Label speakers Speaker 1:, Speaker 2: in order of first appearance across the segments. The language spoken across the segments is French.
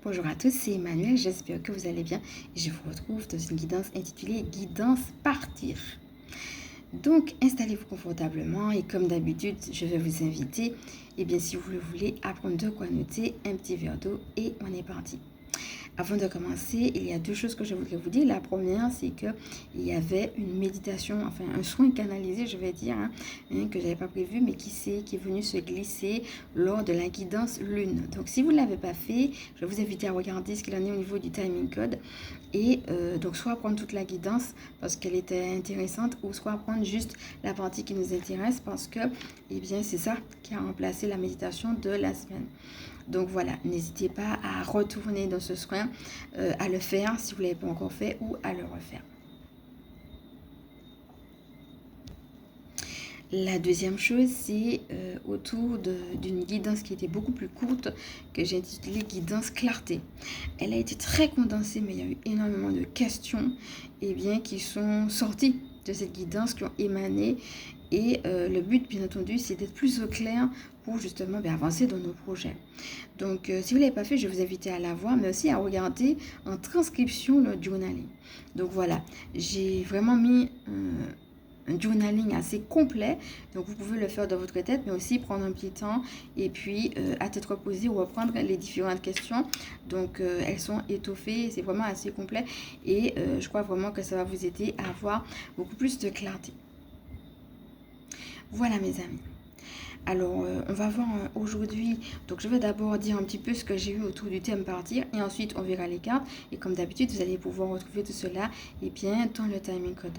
Speaker 1: Bonjour à tous, c'est Emmanuel, j'espère que vous allez bien et je vous retrouve dans une guidance intitulée Guidance Partir. Donc installez-vous confortablement et comme d'habitude, je vais vous inviter, et bien si vous le voulez, à prendre de quoi noter, un petit verre d'eau et on est parti. Avant de commencer, il y a deux choses que je voudrais vous dire. La première, c'est qu'il y avait une méditation, enfin un soin canalisé, je vais dire, que je n'avais pas prévu, mais qui est venu se glisser lors de la guidance lune. Donc si vous ne l'avez pas fait, je vais vous inviter à regarder ce qu'il en est au niveau du timing code. Et donc soit prendre toute la guidance parce qu'elle était intéressante, ou soit prendre juste la partie qui nous intéresse parce que c'est ça qui a remplacé la méditation de la semaine. Donc voilà, n'hésitez pas à retourner dans ce soin, à le faire si vous ne l'avez pas encore fait ou à le refaire. La deuxième chose, c'est autour d'une guidance qui était beaucoup plus courte, que j'ai intitulée Guidance Clarté. Elle a été très condensée, mais il y a eu énormément de questions qui sont sorties de cette guidance, qui ont émané. Et le but, bien entendu, c'est d'être plus au clair pour justement avancer dans nos projets. Donc, si vous ne l'avez pas fait, je vais vous inviter à la voir, mais aussi à regarder en transcription le journaling. Donc voilà, j'ai vraiment mis un journaling assez complet, donc vous pouvez le faire dans votre tête, mais aussi prendre un petit temps et puis à tête reposée reprendre les différentes questions. Donc elles sont étoffées, c'est vraiment assez complet et je crois vraiment que ça va vous aider à avoir beaucoup plus de clarté. Voilà mes amis. Alors, on va voir aujourd'hui, donc je vais d'abord dire un petit peu ce que j'ai eu autour du thème partir et ensuite on verra les cartes et comme d'habitude vous allez pouvoir retrouver tout cela dans le timing code.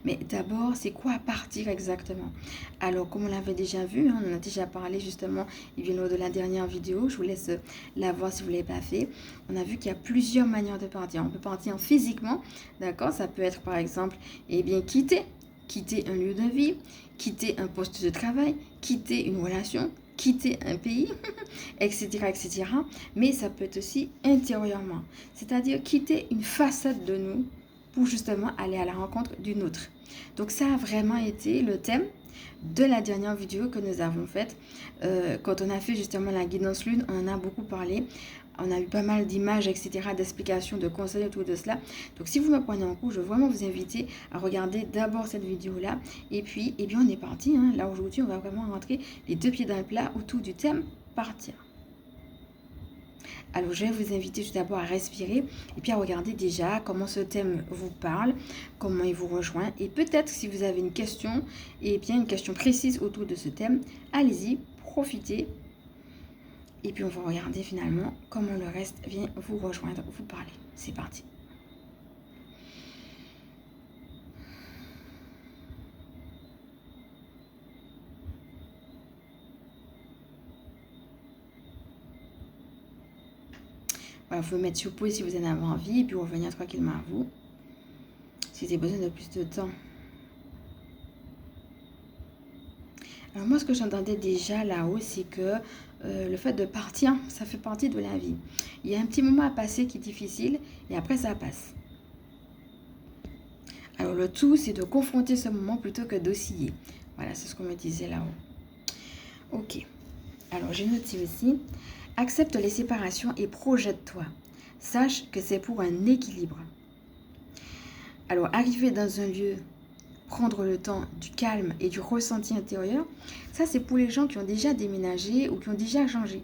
Speaker 1: Mais d'abord, c'est quoi partir exactement? Alors, comme on l'avait déjà vu, on en a déjà parlé justement lors de la dernière vidéo, je vous laisse la voir si vous ne l'avez pas fait. On a vu qu'il y a plusieurs manières de partir. On peut partir physiquement, d'accord? Ça peut être par exemple, quitter un lieu de vie, quitter un poste de travail, quitter une relation, quitter un pays, etc., etc. Mais ça peut être aussi intérieurement, c'est-à-dire quitter une facette de nous pour justement aller à la rencontre d'une autre. Donc ça a vraiment été le thème de la dernière vidéo que nous avons faite. Quand on a fait justement la guidance lune, on en a beaucoup parlé. On a eu pas mal d'images, etc., d'explications, de conseils autour de cela. Donc, si vous me prenez en cours, je veux vraiment vous inviter à regarder d'abord cette vidéo-là. Et puis, on est parti. Là, aujourd'hui, on va vraiment rentrer les deux pieds dans le plat autour du thème partir. Alors, je vais vous inviter tout d'abord à respirer et puis à regarder déjà comment ce thème vous parle, comment il vous rejoint. Et peut-être si vous avez une question, une question précise autour de ce thème, allez-y, profitez. Et puis on va regarder finalement comment le reste vient vous rejoindre, vous parler. C'est parti. Voilà, vous pouvez mettre sur pause si vous en avez envie et puis revenir tranquillement à vous. Si vous avez besoin de plus de temps. Alors moi, ce que j'entendais déjà là-haut, c'est que le fait de partir, ça fait partie de la vie. Il y a un petit moment à passer qui est difficile et après ça passe. Alors le tout, c'est de confronter ce moment plutôt que d'osciller. Voilà, c'est ce qu'on me disait là-haut. Ok. Alors j'ai noté aussi, accepte les séparations et projette-toi. Sache que c'est pour un équilibre. Alors arriver dans un lieu, prendre le temps du calme et du ressenti intérieur, ça c'est pour les gens qui ont déjà déménagé ou qui ont déjà changé.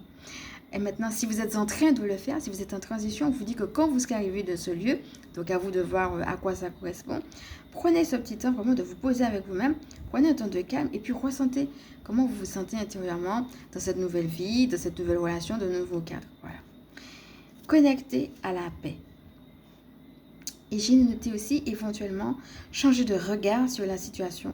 Speaker 1: Et maintenant, si vous êtes en train de le faire, si vous êtes en transition, on vous dit que quand vous serez arrivé de ce lieu, donc à vous de voir à quoi ça correspond, prenez ce petit temps vraiment de vous poser avec vous-même, prenez un temps de calme et puis ressentez comment vous vous sentez intérieurement dans cette nouvelle vie, dans cette nouvelle relation, de nouveau cadre. Voilà. Connectez à la paix. Et j'ai noté aussi éventuellement changer de regard sur la situation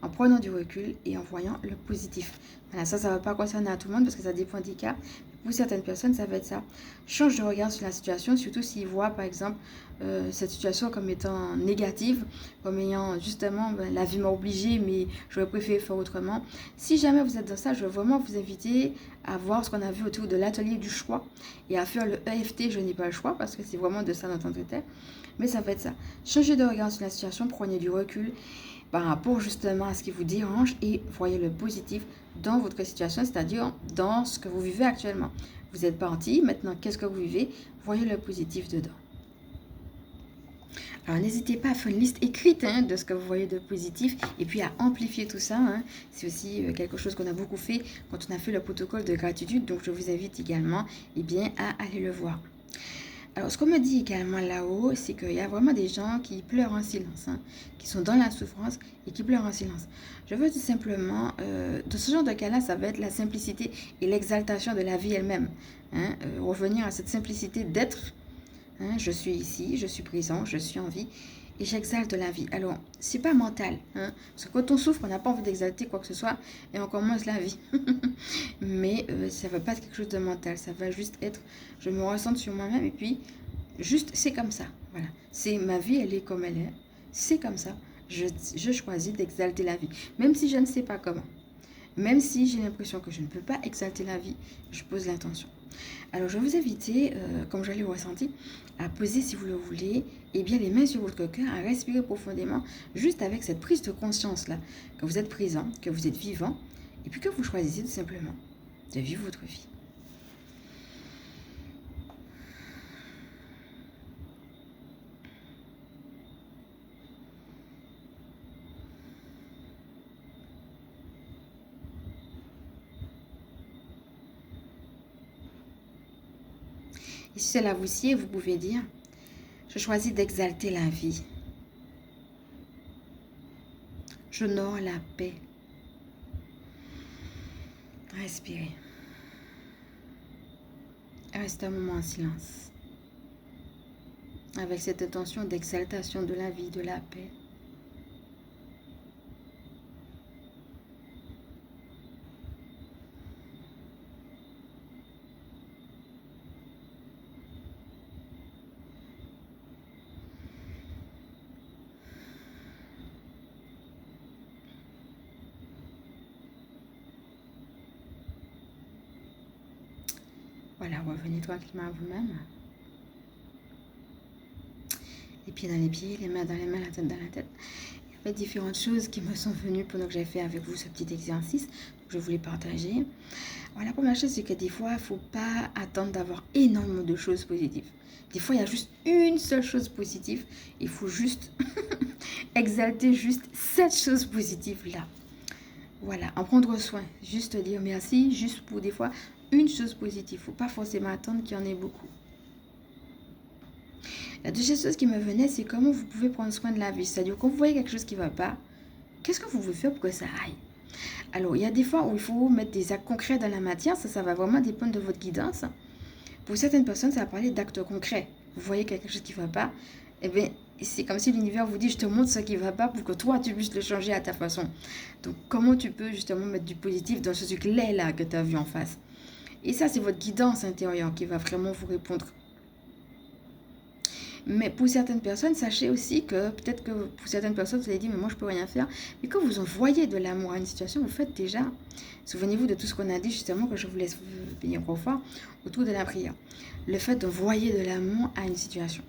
Speaker 1: en prenant du recul et en voyant le positif. Voilà, ça ne va pas concerner à tout le monde parce que ça dépend des cas. Pour certaines personnes, ça va être ça. Change de regard sur la situation, surtout s'ils voient par exemple cette situation comme étant négative, comme ayant justement la vie m'a obligée, mais j'aurais préféré faire autrement. Si jamais vous êtes dans ça, je veux vraiment vous inviter à voir ce qu'on a vu autour de l'atelier du choix et à faire le EFT, je n'ai pas le choix, parce que c'est vraiment de ça notre entretien. Mais ça va être ça. Changez de regard sur la situation, prenez du recul par rapport justement à ce qui vous dérange et voyez le positif dans votre situation, c'est-à-dire dans ce que vous vivez actuellement. Vous êtes parti, maintenant qu'est-ce que vous vivez? Voyez le positif dedans. Alors n'hésitez pas à faire une liste écrite de ce que vous voyez de positif et puis à amplifier tout ça. C'est aussi quelque chose qu'on a beaucoup fait quand on a fait le protocole de gratitude. Donc je vous invite également à aller le voir. Alors ce qu'on me dit également là-haut, c'est qu'il y a vraiment des gens qui pleurent en silence, qui sont dans la souffrance et qui pleurent en silence. Je veux tout simplement, dans ce genre de cas-là, ça va être la simplicité et l'exaltation de la vie elle-même. Revenir à cette simplicité d'être. Je suis ici, je suis présent, je suis en vie et j'exalte la vie. Alors, c'est pas mental. Parce que quand on souffre, on n'a pas envie d'exalter quoi que ce soit et on commence la vie. Mais ça ne va pas être quelque chose de mental. Ça va juste être, je me ressens sur moi-même et puis, juste, c'est comme ça. Voilà. C'est ma vie, elle est comme elle est. C'est comme ça. Je choisis d'exalter la vie. Même si je ne sais pas comment. Même si j'ai l'impression que je ne peux pas exalter la vie, je pose l'intention. Alors, je vais vous inviter, comme je l'ai ressenti, à poser, si vous le voulez, les mains sur votre cœur, à respirer profondément, juste avec cette prise de conscience-là, que vous êtes présent, que vous êtes vivant, et puis que vous choisissez tout simplement de vivre votre vie. Et si cela vous sied, vous pouvez dire, je choisis d'exalter la vie. J'honore la paix. Respirez. Restez un moment en silence. Avec cette intention d'exaltation de la vie, de la paix. Voilà, revenez tranquillement à vous-même. Les pieds dans les pieds, les mains dans les mains, la tête dans la tête. Il y avait différentes choses qui me sont venues pendant que j'ai fait avec vous ce petit exercice. Donc je voulais partager. Alors, la première chose, c'est que des fois, il ne faut pas attendre d'avoir énormément de choses positives. Des fois, il y a juste une seule chose positive. Il faut juste exalter juste cette chose positive-là. Voilà, en prendre soin. Juste dire merci, juste pour des fois une chose positive. Il ne faut pas forcément attendre qu'il y en ait beaucoup. La deuxième chose qui me venait, c'est comment vous pouvez prendre soin de la vie. C'est-à-dire, quand vous voyez quelque chose qui ne va pas, qu'est-ce que vous pouvez faire pour que ça aille? Alors, il y a des fois où il faut mettre des actes concrets dans la matière. Ça va vraiment dépendre de votre guidance. Pour certaines personnes, ça va parler d'actes concrets. Vous voyez quelque chose qui ne va pas, eh bien, c'est comme si l'univers vous dit, je te montre ce qui ne va pas pour que toi, tu puisses le changer à ta façon. Donc, comment tu peux justement mettre du positif dans ce truc-là que tu as vu en face? Et ça, c'est votre guidance intérieure qui va vraiment vous répondre. Mais pour certaines personnes, sachez aussi que peut-être que pour certaines personnes, vous allez dire, mais moi, je ne peux rien faire. Mais quand vous envoyez de l'amour à une situation, vous faites déjà. Souvenez-vous de tout ce qu'on a dit justement, que je vous laisse venir revoir autour de la prière. Le fait d'envoyer de l'amour à une situation.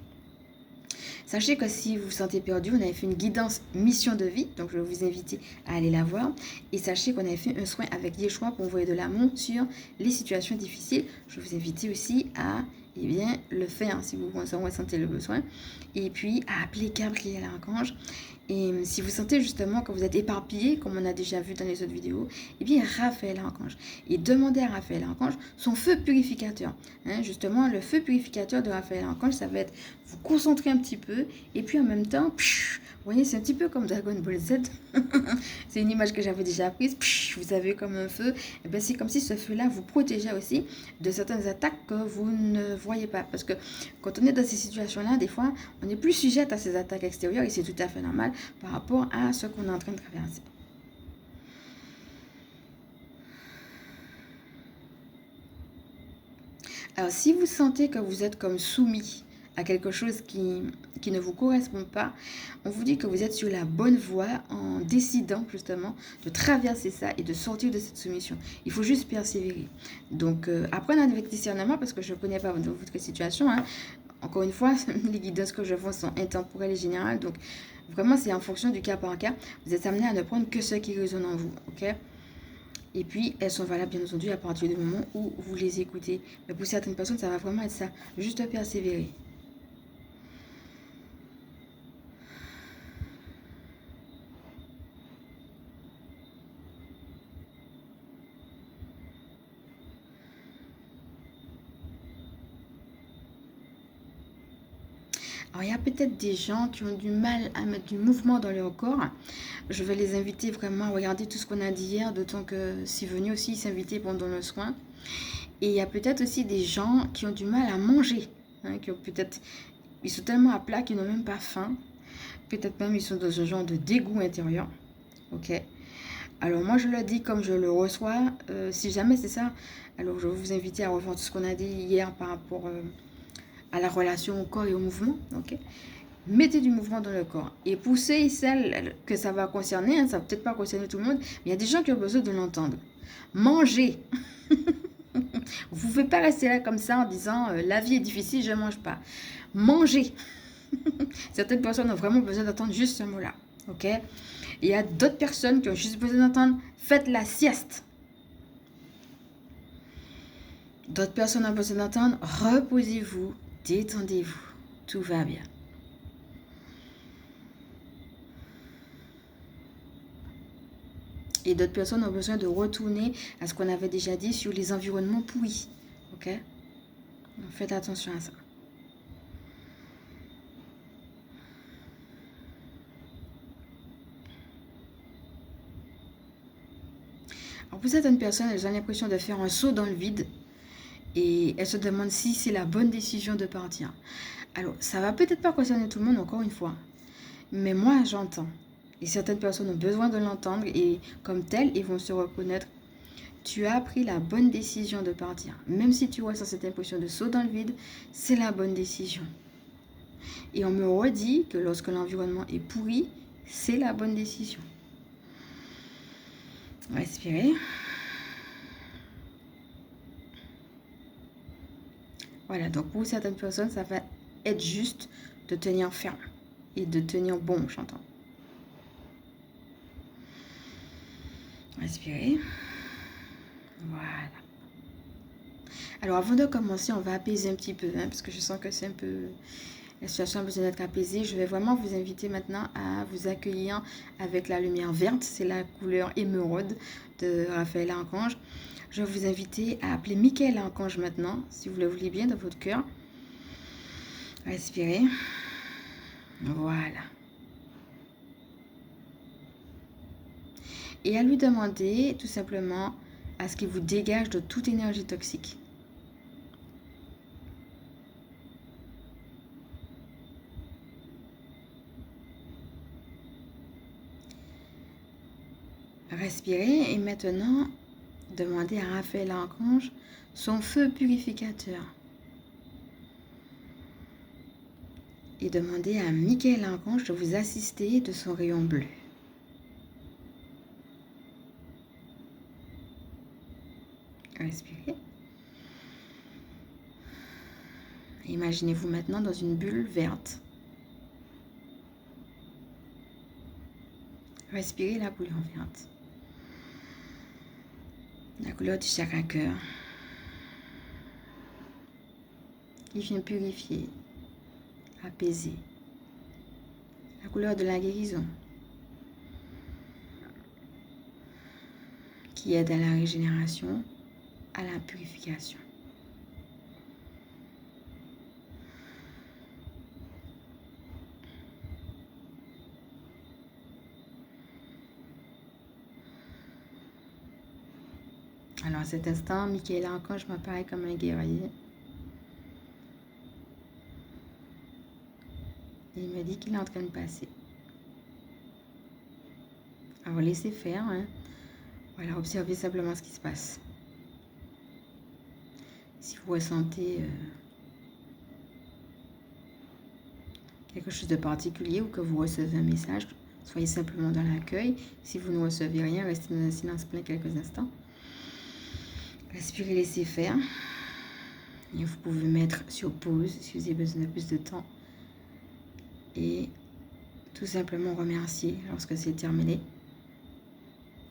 Speaker 1: Sachez que si vous vous sentez perdu, on avait fait une guidance mission de vie, donc je vais vous inviter à aller la voir. Et sachez qu'on avait fait un soin avec Yeshua pour envoyer de l'amour sur les situations difficiles. Je vais vous inviter aussi à le faire si vous ressentez le besoin. Et puis à appeler Gabriel Archange. Et si vous sentez justement que vous êtes éparpillé, comme on a déjà vu dans les autres vidéos, Raphaël Archange. Et demandez à Raphaël Archange son feu purificateur. Justement, le feu purificateur de Raphaël Archange, ça va être vous concentrer un petit peu. Et puis en même temps, vous voyez, c'est un petit peu comme Dragon Ball Z. C'est une image que j'avais déjà prise. Vous avez comme un feu. Et c'est comme si ce feu-là vous protégeait aussi de certaines attaques que vous ne voyez pas. Parce que quand on est dans ces situations-là, des fois, on est plus sujette à ces attaques extérieures et c'est tout à fait normal par rapport à ce qu'on est en train de traverser. Alors, si vous sentez que vous êtes comme soumis à quelque chose qui ne vous correspond pas, on vous dit que vous êtes sur la bonne voie en décidant justement de traverser ça et de sortir de cette soumission. Il faut juste persévérer. Donc, apprenez avec discernement parce que je ne connais pas votre situation. Encore une fois, les guidances que je vois sont intemporelles et générales. Donc, vraiment, c'est en fonction du cas par cas. Vous êtes amené à ne prendre que ce qui résonne en vous. Ok? Et puis, elles sont valables, bien entendu, à partir du moment où vous les écoutez. Mais pour certaines personnes, ça va vraiment être ça. Juste persévérer. Alors, il y a peut-être des gens qui ont du mal à mettre du mouvement dans leur corps. Je vais les inviter vraiment à regarder tout ce qu'on a dit hier, d'autant que c'est venu aussi s'inviter pendant le soin. Et il y a peut-être aussi des gens qui ont du mal à manger. Hein, qui ont peut-être, ils sont tellement à plat qu'ils n'ont même pas faim. Peut-être même ils sont dans un genre de dégoût intérieur. Ok. Alors moi je le dis comme je le reçois. Si jamais c'est ça, alors je vais vous inviter à revoir tout ce qu'on a dit hier par rapport à la relation au corps et au mouvement. Ok. Mettez du mouvement dans le corps. Et pour ceux et celles que ça va concerner, hein, ça va peut-être pas concerner tout le monde, mais il y a des gens qui ont besoin de l'entendre. Mangez. Vous ne pouvez pas rester là comme ça en disant la vie est difficile, je ne mange pas. Mangez. Certaines personnes ont vraiment besoin d'entendre juste ce mot-là. Ok. Et il y a d'autres personnes qui ont juste besoin d'entendre faites la sieste. D'autres personnes ont besoin d'entendre reposez-vous, détendez-vous, tout va bien. Et d'autres personnes ont besoin de retourner à ce qu'on avait déjà dit sur les environnements pourris. Ok? Donc faites attention à ça. Alors pour certaines personnes, elles ont l'impression de faire un saut dans le vide et elles se demandent si c'est la bonne décision de partir. Alors ça va peut-être pas concerner tout le monde encore une fois, mais moi j'entends. Et certaines personnes ont besoin de l'entendre et comme telles, ils vont se reconnaître. Tu as pris la bonne décision de partir. Même si tu ressens cette impression de saut dans le vide, c'est la bonne décision. Et on me redit que lorsque l'environnement est pourri, c'est la bonne décision. Respirez. Voilà, donc pour certaines personnes, ça va être juste de tenir ferme et de tenir bon, j'entends. Respirez. Voilà. Alors avant de commencer, on va apaiser un petit peu, hein, parce que je sens que c'est un peu... La situation a besoin d'être apaisée. Je vais vraiment vous inviter maintenant à vous accueillir avec la lumière verte. C'est la couleur émeraude de Raphaël Archange. Je vais vous inviter à appeler Michael Archange maintenant, si vous le voulez bien, dans votre cœur. Respirez. Voilà. Et à lui demander tout simplement à ce qu'il vous dégage de toute énergie toxique. Respirez et maintenant, demandez à Raphaël Archange son feu purificateur. Et demandez à Michael Archange de vous assister de son rayon bleu. Respirez. Imaginez-vous maintenant dans une bulle verte. Respirez la couleur verte. La couleur du chakra cœur. Qui vient purifier, apaiser. La couleur de la guérison. Qui aide à la régénération, à la purification. Alors à cet instant, Michael Archange m'apparaît comme un guerrier. Et il me dit qu'il est en train de passer. Alors laissez faire. Hein. Voilà, observez simplement ce qui se passe. Si vous ressentez quelque chose de particulier ou que vous recevez un message, soyez simplement dans l'accueil. Si vous ne recevez rien, restez dans un silence plein quelques instants. Respirez, laissez faire. Et vous pouvez mettre sur pause si vous avez besoin de plus de temps. Et tout simplement remercier lorsque c'est terminé.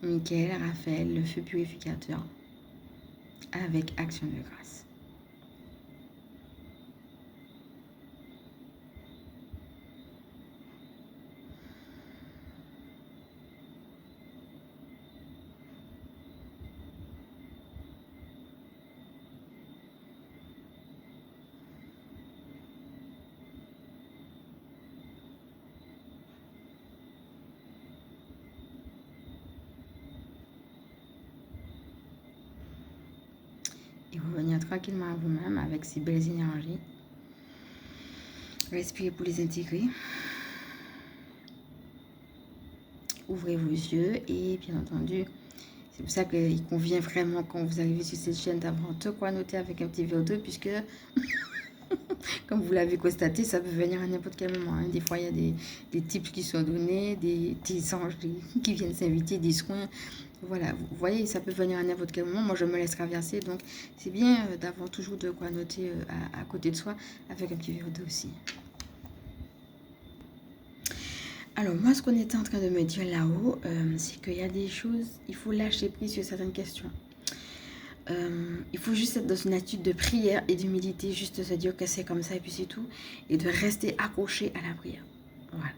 Speaker 1: Michael, Raphaël, le feu purificateur avec action de grâce. Et revenir tranquillement à vous-même avec ces belles énergies. Respirez pour les intégrer. Ouvrez vos yeux et bien entendu, c'est pour ça qu'il convient vraiment quand vous arrivez sur cette chaîne d'avoir de quoi noter avec un petit verre d'eau puisque, comme vous l'avez constaté, ça peut venir à n'importe quel moment. Hein. Des fois, il y a des tips qui sont donnés, des anges qui viennent s'inviter, des soins. Voilà, vous voyez, ça peut venir à n'importe quel moment. Moi, je me laisse traverser. Donc, c'est bien d'avoir toujours de quoi noter à côté de soi avec un petit verre d'eau aussi. Alors, moi, ce qu'on était en train de me dire là-haut, c'est qu'il y a des choses, il faut lâcher prise sur certaines questions. Il faut juste être dans une attitude de prière et d'humilité, juste se dire que c'est comme ça et puis c'est tout. Et de rester accroché à la prière. Voilà.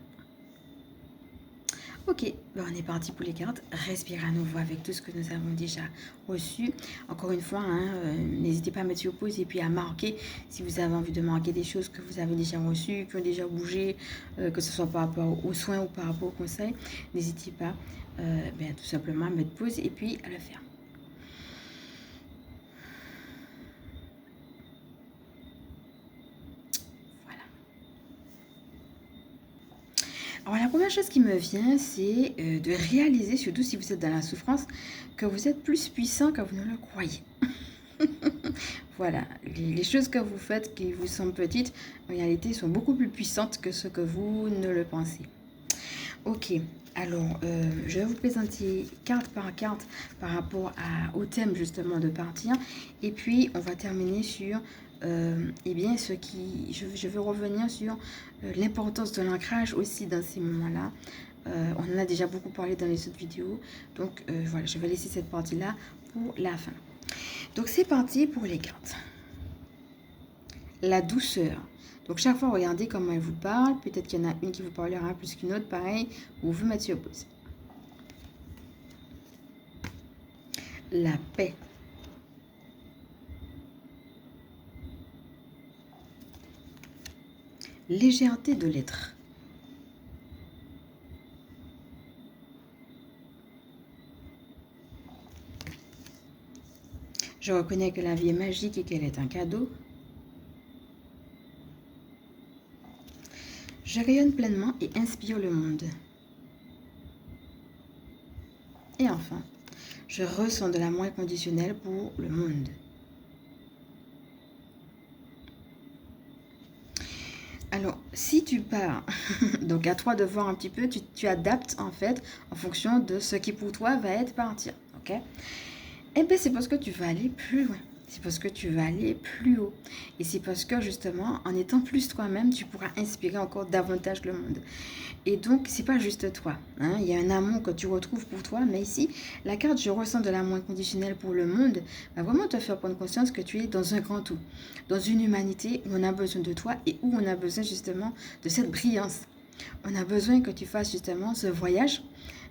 Speaker 1: Ok, ben on est parti pour les cartes. Respirez à nouveau avec tout ce que nous avons déjà reçu. Encore une fois, hein, n'hésitez pas à mettre sur pause et puis à marquer si vous avez envie de marquer des choses que vous avez déjà reçues, qui ont déjà bougé, que ce soit par rapport aux soins ou par rapport aux conseils. N'hésitez pas tout simplement à mettre pause et puis à le faire. Alors la première chose qui me vient, c'est de réaliser, surtout si vous êtes dans la souffrance, que vous êtes plus puissant que vous ne le croyez. Voilà, les choses que vous faites qui vous semblent petites, en réalité, sont beaucoup plus puissantes que ce que vous ne le pensez. Ok, alors je vais vous présenter carte par carte par rapport au thème justement de partir. Et puis, on va terminer sur... eh bien, je veux revenir sur l'importance de l'ancrage aussi dans ces moments-là. On en a déjà beaucoup parlé dans les autres vidéos. Donc, voilà, je vais laisser cette partie-là pour la fin. Donc, c'est parti pour les cartes. La douceur. Donc, chaque fois, regardez comment elle vous parle. Peut-être qu'il y en a une qui vous parlera plus qu'une autre. Pareil, vous vous mettez sur pause. La paix. Légèreté de l'être. Je reconnais que la vie est magique et qu'elle est un cadeau. Je rayonne pleinement et inspire le monde. Et enfin, je ressens de l'amour inconditionnel pour le monde. Alors, si tu pars, donc à toi de voir un petit peu, tu adaptes en fait en fonction de ce qui pour toi va être partir, ok? Eh bien, c'est parce que tu vas aller plus loin. C'est parce que tu vas aller plus haut. Et c'est parce que justement, en étant plus toi-même, tu pourras inspirer encore davantage le monde. Et donc, c'est pas juste toi. Hein. Il y a un amour que tu retrouves pour toi. Mais ici, la carte je ressens de l'amour inconditionnel pour le monde va vraiment te faire prendre conscience que tu es dans un grand tout. Dans une humanité où on a besoin de toi et où on a besoin justement de cette brillance. On a besoin que tu fasses justement ce voyage.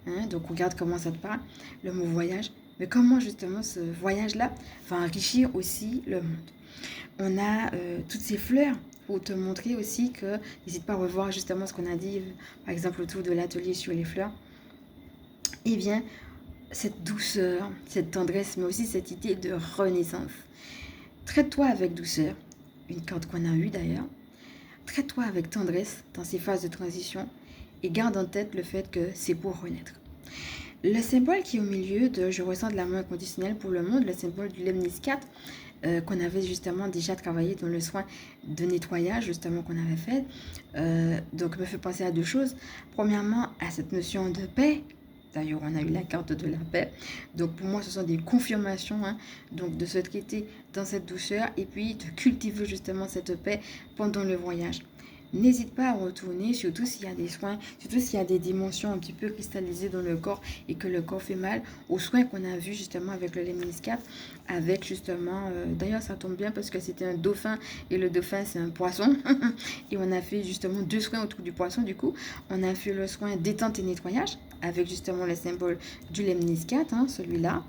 Speaker 1: Hein. Donc, regarde comment ça te parle, le mot voyage. Mais comment justement ce voyage-là va enrichir aussi le monde. On a toutes ces fleurs pour te montrer aussi que, n'hésite pas à revoir justement ce qu'on a dit, par exemple autour de l'atelier sur les fleurs. Eh bien, cette douceur, cette tendresse, mais aussi cette idée de renaissance. Traite-toi avec douceur, une carte qu'on a eue d'ailleurs. Traite-toi avec tendresse dans ces phases de transition et garde en tête le fait que c'est pour renaître. Le symbole qui est au milieu de « Je ressens de l'amour inconditionnel pour le monde », le symbole du Lemnis 4, qu'on avait justement déjà travaillé dans le soin de nettoyage justement qu'on avait fait. Donc, me fait penser à deux choses. Premièrement, à cette notion de paix. D'ailleurs, on a eu la carte de la paix. Donc, pour moi, ce sont des confirmations donc de se traiter dans cette douceur et puis de cultiver justement cette paix pendant le voyage. n'hésite pas à retourner, surtout s'il y a des soins, surtout s'il y a des dimensions un petit peu cristallisées dans le corps et que le corps fait mal, aux soins qu'on a vus justement avec le lemniscate, avec justement, d'ailleurs ça tombe bien parce que c'était un dauphin et le dauphin c'est un poisson et on a fait justement 2 soins autour du poisson. Du coup on a fait le soin détente et nettoyage avec justement le symbole du lemniscate, hein, celui-là.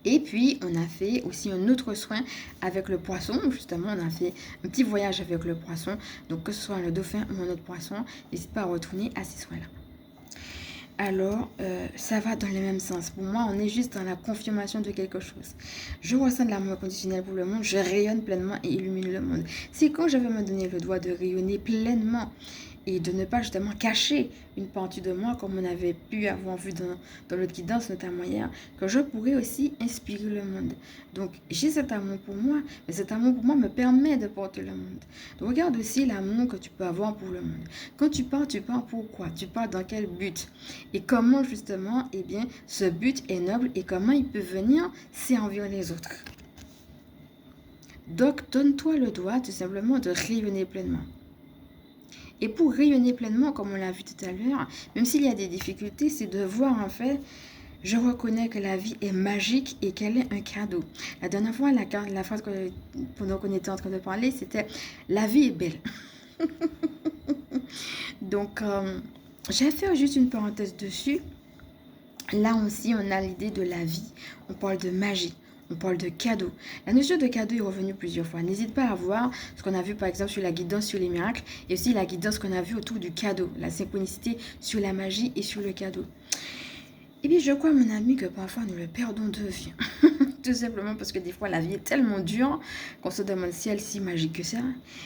Speaker 1: Et puis, on a fait aussi un autre soin avec le poisson. Justement, on a fait un petit voyage avec le poisson. Donc, que ce soit le dauphin ou un autre poisson, n'hésite pas à retourner à ces soins-là. Alors, ça va dans le même sens. Pour moi, on est juste dans la confirmation de quelque chose. Je ressens de l'amour conditionnel pour le monde, je rayonne pleinement et illumine le monde. C'est quand je vais me donner le droit de rayonner pleinement et de ne pas justement cacher une partie de moi comme on avait pu avoir vu dans l'autre guidance notamment hier, que je pourrais aussi inspirer le monde. Donc j'ai cet amour pour moi, mais cet amour pour moi me permet de porter le monde. Donc regarde aussi l'amour que tu peux avoir pour le monde. Quand tu pars pourquoi? Tu pars dans quel but? Et comment justement, eh bien, ce but est noble et comment il peut venir servir les autres. Donc donne-toi le droit tout simplement de rayonner pleinement. Et pour rayonner pleinement, comme on l'a vu tout à l'heure, même s'il y a des difficultés, c'est de voir en fait, je reconnais que la vie est magique et qu'elle est un cadeau. La dernière fois, la phrase pendant qu'on était en train de parler, c'était « la vie est belle ». Donc, j'ai fait juste une parenthèse dessus. Là aussi, on a l'idée de la vie. On parle de magie. On parle de cadeau. La notion de cadeau est revenue plusieurs fois. N'hésite pas à voir ce qu'on a vu par exemple sur la guidance sur les miracles et aussi la guidance qu'on a vue autour du cadeau, la synchronicité sur la magie et sur le cadeau. Et puis je crois, mon ami, que parfois nous le perdons de vue. Tout simplement parce que des fois la vie est tellement dure qu'on se demande si elle est si magique que ça,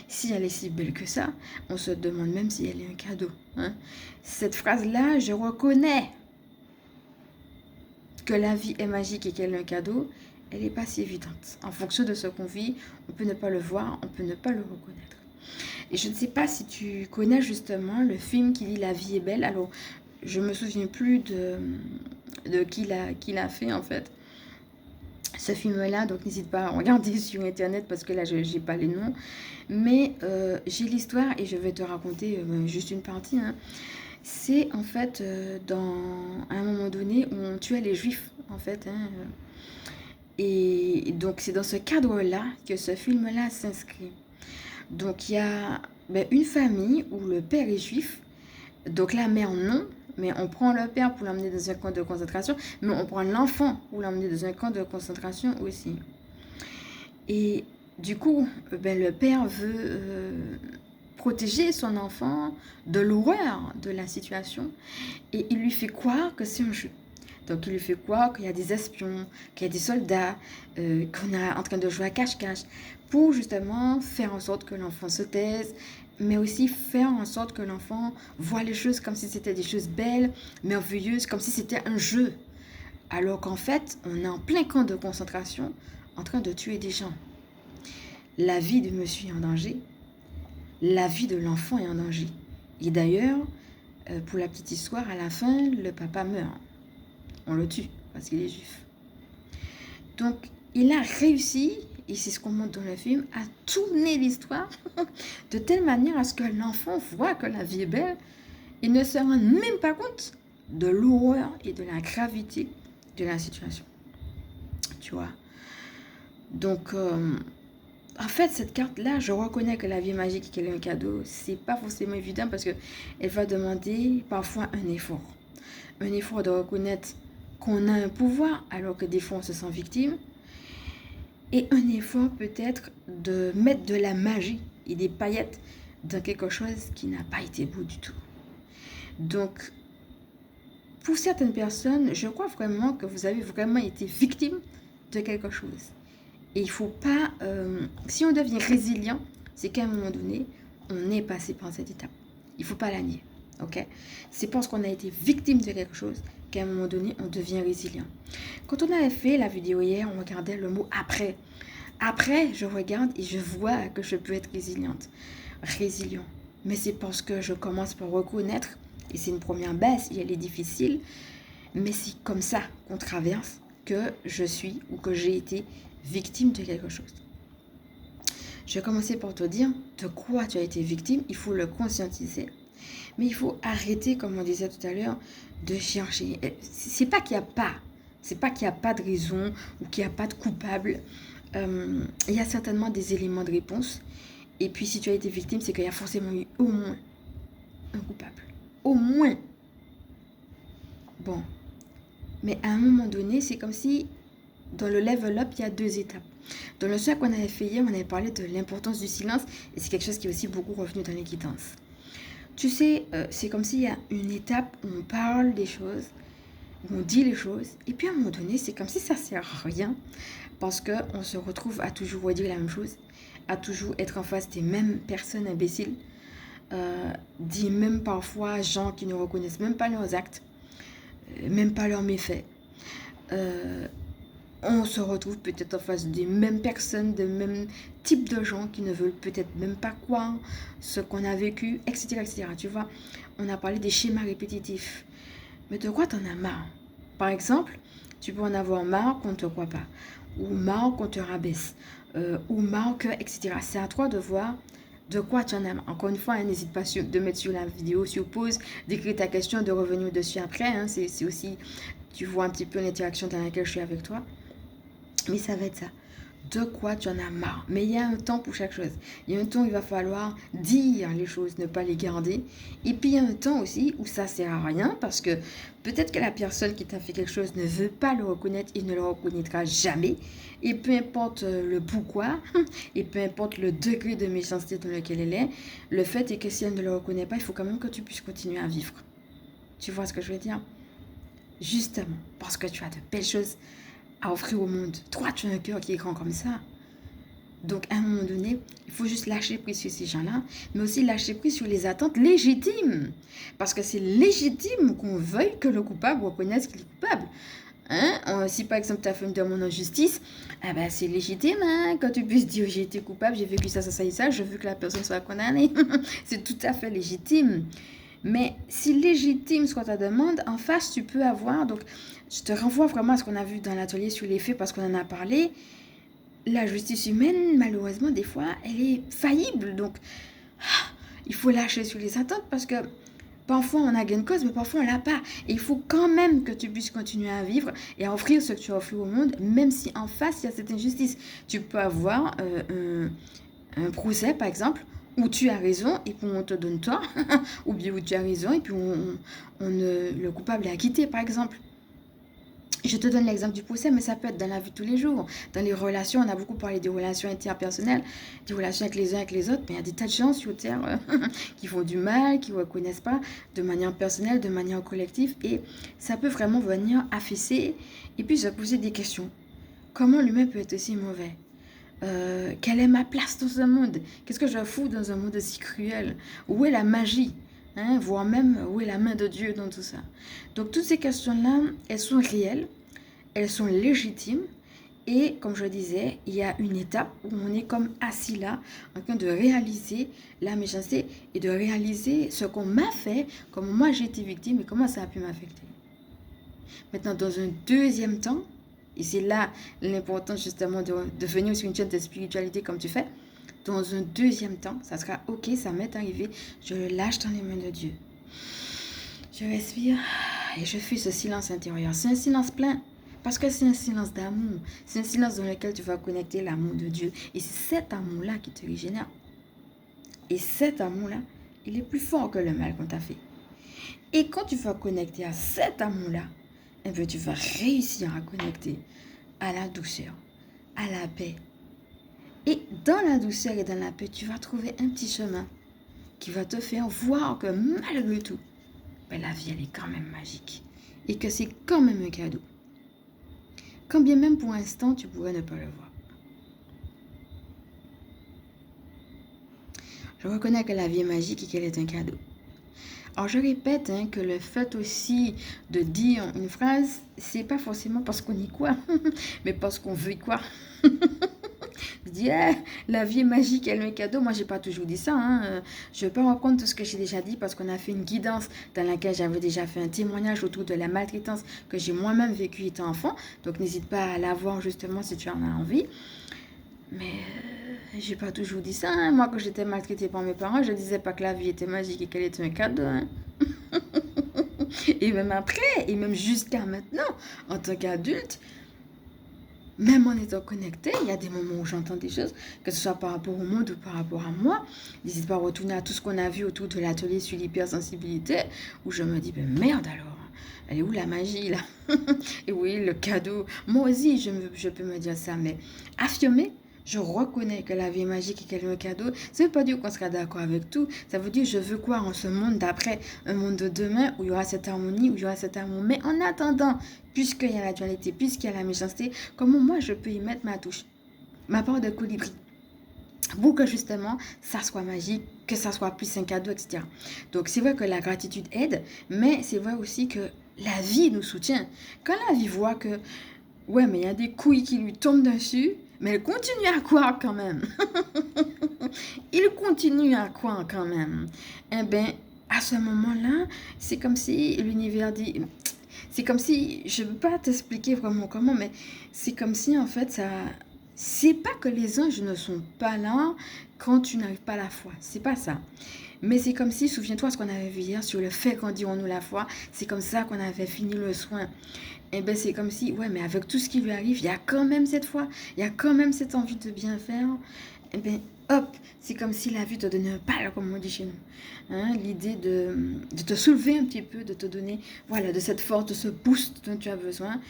Speaker 1: si elle est si belle que ça. On se demande même si elle est un cadeau. Hein. Cette phrase-là, je reconnais que la vie est magique et qu'elle est un cadeau. Elle n'est pas si évidente. En fonction de ce qu'on vit, on peut ne pas le voir, on peut ne pas le reconnaître. Et je ne sais pas si tu connais justement le film qui dit La vie est belle. Alors, je ne me souviens plus de qui l'a fait en fait. Ce film-là, donc n'hésite pas à regarder sur internet parce que là, je n'ai pas les noms. Mais j'ai l'histoire et je vais te raconter juste une partie. Hein. C'est en fait à un moment donné où on tuait les juifs en fait. Hein, et donc, c'est dans ce cadre-là que ce film-là s'inscrit. Donc, il y a une famille où le père est juif. Donc, la mère, non. Mais on prend le père pour l'emmener dans un camp de concentration. Mais on prend l'enfant pour l'emmener dans un camp de concentration aussi. Et du coup, le père veut protéger son enfant de l'horreur de la situation. Et il lui fait croire que c'est un jeu. Donc, il lui fait quoi? Qu'il y a des espions, qu'il y a des soldats, qu'on est en train de jouer à cache-cache pour justement faire en sorte que l'enfant se taise, mais aussi faire en sorte que l'enfant voit les choses comme si c'était des choses belles, merveilleuses, comme si c'était un jeu. Alors qu'en fait, on est en plein camp de concentration en train de tuer des gens. La vie de monsieur est en danger, la vie de l'enfant est en danger. Et d'ailleurs, pour la petite histoire, à la fin, le papa meurt. On le tue parce qu'il est juif. Donc, il a réussi, et c'est ce qu'on montre dans le film, à tourner l'histoire de telle manière à ce que l'enfant voit que la vie est belle et ne se rend même pas compte de l'horreur et de la gravité de la situation. Tu vois. Donc, en fait, cette carte-là, je reconnais que la vie est magique et qu'elle est un cadeau. C'est pas forcément évident parce qu'elle va demander parfois un effort. Un effort de reconnaître qu'on a un pouvoir alors que des fois on se sent victime, et un effort peut-être de mettre de la magie et des paillettes dans quelque chose qui n'a pas été beau du tout. Donc, pour certaines personnes, je crois vraiment que vous avez vraiment été victime de quelque chose. Et il ne faut pas... si on devient résilient, c'est qu'à un moment donné, on est passé par cette étape. Il ne faut pas la nier. Okay? C'est parce qu'on a été victime de quelque chose qu'à un moment donné, on devient résilient. Quand on avait fait la vidéo hier, on regardait le mot « après ». Après, je regarde et je vois que je peux être résiliente. Résilient. Mais c'est parce que je commence par reconnaître, et c'est une première base, et elle est difficile, mais c'est comme ça qu'on traverse que je suis ou que j'ai été victime de quelque chose. Je vais commencer par te dire de quoi tu as été victime. Il faut le conscientiser. Mais il faut arrêter, comme on disait tout à l'heure, de chercher. C'est pas qu'il n'y a pas. C'est pas qu'il n'y a pas de raison ou qu'il n'y a pas de coupable. Il y a certainement des éléments de réponse. Et puis, si tu as été victime, c'est qu'il y a forcément eu au moins un coupable. Au moins. Bon. Mais à un moment donné, c'est comme si dans le level up, il y a 2 étapes. Dans le soin qu'on avait fait hier, on avait parlé de l'importance du silence. Et c'est quelque chose qui est aussi beaucoup revenu dans les guidances. Tu sais, c'est comme s'il y a une étape où on parle des choses, où on dit les choses. Et puis à un moment donné, c'est comme si ça ne sert à rien. Parce qu'on se retrouve à toujours redire la même chose. À toujours être en face des mêmes personnes imbéciles. Des mêmes parfois gens qui ne reconnaissent même pas leurs actes. Même pas leurs méfaits. On se retrouve peut-être en face des mêmes personnes, des mêmes types de gens qui ne veulent peut-être même pas croire ce qu'on a vécu, etc., etc. Tu vois, on a parlé des schémas répétitifs. Mais de quoi t'en as marre? Par exemple, tu peux en avoir marre qu'on ne te croit pas, ou marre qu'on te rabaisse, ou marre que, etc. C'est à toi de voir de quoi tu en as marre. Encore une fois, hein, n'hésite pas de mettre sur la vidéo, sur pause, d'écrire ta question, de revenir dessus après. Hein, c'est aussi, tu vois un petit peu l'interaction dans laquelle je suis avec toi. Mais ça va être ça. De quoi tu en as marre. Mais il y a un temps pour chaque chose. Il y a un temps où il va falloir dire les choses, ne pas les garder. Et puis il y a un temps aussi où ça ne sert à rien parce que peut-être que la personne qui t'a fait quelque chose ne veut pas le reconnaître et ne le reconnaîtra jamais. Et peu importe le pourquoi, et peu importe le degré de méchanceté dans lequel elle est, le fait est que si elle ne le reconnaît pas, il faut quand même que tu puisses continuer à vivre. Tu vois ce que je veux dire? Justement, parce que tu as de belles choses à offrir au monde. Toi, tu as un cœur qui est grand comme ça. Donc, à un moment donné, il faut juste lâcher prise sur ces gens-là, mais aussi lâcher prise sur les attentes légitimes. Parce que c'est légitime qu'on veuille que le coupable reconnaisse qu'il est coupable. Hein? Si par exemple ta fait une demande en justice, ah ben, c'est légitime hein, quand tu puisses dire j'ai été coupable, j'ai vécu ça, ça, ça et ça, je veux que la personne soit condamnée. C'est tout à fait légitime. Mais si légitime soit ta demande, en face, tu peux avoir... Donc, je te renvoie vraiment à ce qu'on a vu dans l'atelier sur les faits parce qu'on en a parlé. La justice humaine, malheureusement, des fois, elle est faillible. Donc, il faut lâcher sur les attentes parce que parfois, on a gain de cause, mais parfois, on l'a pas. Et il faut quand même que tu puisses continuer à vivre et à offrir ce que tu as offert au monde, même si en face, il y a cette injustice. Tu peux avoir un procès, par exemple, où tu as raison et puis on te donne tort, ou bien où tu as raison et puis le coupable est acquitté, par exemple. Je te donne l'exemple du procès, mais ça peut être dans la vie de tous les jours. Dans les relations, on a beaucoup parlé des relations interpersonnelles, des relations avec les uns avec les autres, mais il y a des tas de gens sur Terre qui font du mal, qui ne reconnaissent pas de manière personnelle, de manière collective, et ça peut vraiment venir affaisser et puis se poser des questions. Comment l'humain peut être aussi mauvais? Quelle est ma place dans ce monde? Qu'est-ce que je fous dans un monde aussi cruel? Où est la magie? Hein, voire même où est la main de Dieu dans tout ça? Donc toutes ces questions-là, elles sont réelles, elles sont légitimes. Et comme je disais, il y a une étape où on est comme assis là, en train de réaliser la méchanceté et de réaliser ce qu'on m'a fait, comment moi j'ai été victime et comment ça a pu m'affecter. Maintenant, dans un deuxième temps, et c'est là l'importance justement de venir sur une chaîne de spiritualité comme tu fais. Dans un deuxième temps, ça sera ok, ça m'est arrivé, je le lâche dans les mains de Dieu. Je respire et je fais ce silence intérieur. C'est un silence plein parce que c'est un silence d'amour. C'est un silence dans lequel tu vas connecter l'amour de Dieu. Et c'est cet amour-là qui te régénère. Et cet amour-là, il est plus fort que le mal qu'on t'a fait. Et quand tu vas connecter à cet amour-là, eh bien, tu vas réussir à connecter à la douceur, à la paix. Et dans la douceur et dans la paix, tu vas trouver un petit chemin qui va te faire voir que malgré tout, ben, la vie, elle est quand même magique. Et que c'est quand même un cadeau. Quand bien même pour l'instant, tu pourrais ne pas le voir. Je reconnais que la vie est magique et qu'elle est un cadeau. Alors je répète que le fait aussi de dire une phrase, c'est pas forcément parce qu'on y croit, mais parce qu'on veut y croire. Je dis, la vie est magique, elle est un cadeau. Moi, j'ai pas toujours dit ça. Je ne vais pas raconter tout ce que j'ai déjà dit parce qu'on a fait une guidance dans laquelle j'avais déjà fait un témoignage autour de la maltraitance que j'ai moi-même vécu étant enfant. Donc, n'hésite pas à la voir justement si tu en as envie. Mais J'ai pas toujours dit ça, hein. Moi, quand j'étais maltraitée par mes parents, je disais pas que la vie était magique et qu'elle était un cadeau, hein. Et même après, et même jusqu'à maintenant, en tant qu'adulte, même en étant connecté, il y a des moments où j'entends des choses, que ce soit par rapport au monde ou par rapport à moi. N'hésite pas à retourner à tout ce qu'on a vu autour de l'atelier sur l'hypersensibilité, où je me dis, ben merde alors, elle est où la magie là? Et oui, le cadeau. Moi aussi, je peux me dire ça, mais affirmer, je reconnais que la vie est magique et qu'elle est un cadeau. Ça ne veut pas dire qu'on sera d'accord avec tout. Ça veut dire je veux croire en ce monde d'après, un monde de demain où il y aura cette harmonie, où il y aura cet amour. Mais en attendant, puisqu'il y a la dualité, puisqu'il y a la méchanceté, comment moi je peux y mettre ma touche, ma part de colibri, pour que justement ça soit magique, que ça soit plus un cadeau, etc. Donc c'est vrai que la gratitude aide, mais c'est vrai aussi que la vie nous soutient. Quand la vie voit que, ouais, mais il y a des couilles qui lui tombent dessus, mais elle continue à croire quand même. Il continue à croire quand même. Eh bien, à ce moment-là, c'est comme si l'univers dit... C'est comme si, je ne peux pas t'expliquer vraiment comment, mais c'est comme si en fait ça... C'est pas que les anges ne sont pas là quand tu n'arrives pas à la foi. C'est pas ça. Mais c'est comme si, souviens-toi ce qu'on avait vu hier sur le fait qu'en dirons-nous la foi, c'est comme ça qu'on avait fini le soin. Et bien c'est comme si, ouais, mais avec tout ce qui lui arrive, il y a quand même cette foi, il y a quand même cette envie de bien faire. Et bien hop, c'est comme si la vie te donnait un pal, comme on dit chez nous. Hein, l'idée de te soulever un petit peu, de te donner, voilà, de cette force, de ce boost dont tu as besoin.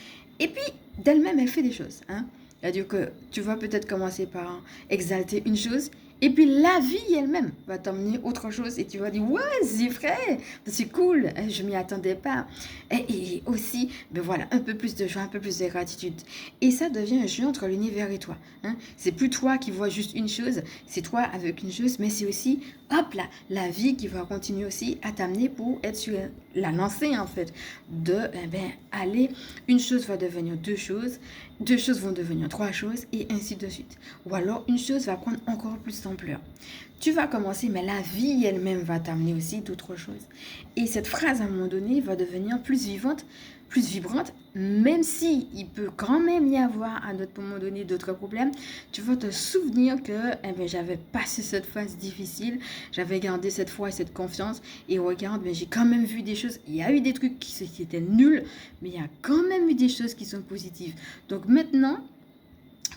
Speaker 1: Et puis, d'elle-même, elle fait des choses. Hein. C'est-à-dire que tu vas peut-être commencer par exalter une chose, et puis la vie elle-même va t'emmener autre chose, et tu vas dire, ouais, c'est vrai, c'est cool, je m'y attendais pas. Et aussi, ben voilà, un peu plus de joie, un peu plus de gratitude. Et ça devient un jeu entre l'univers et toi. Hein. C'est plus toi qui vois juste une chose, c'est toi avec une chose, mais c'est aussi, hop là, la vie qui va continuer aussi à t'amener pour être sur la lancée en fait. Aller, une chose va devenir deux choses vont devenir trois choses, et ainsi de suite. Ou alors, une chose va prendre encore plus d'ampleur. Tu vas commencer, mais la vie elle-même va t'amener aussi d'autres choses. Et cette phrase, à un moment donné, va devenir plus vivante, plus vibrante, même si il peut quand même y avoir à d'autres moments donné d'autres problèmes. Tu vas te souvenir que j'avais passé cette phase difficile, j'avais gardé cette foi et cette confiance, et regarde, j'ai quand même vu des choses. Il y a eu des trucs qui étaient nuls, mais il y a quand même eu des choses qui sont positives. Donc maintenant,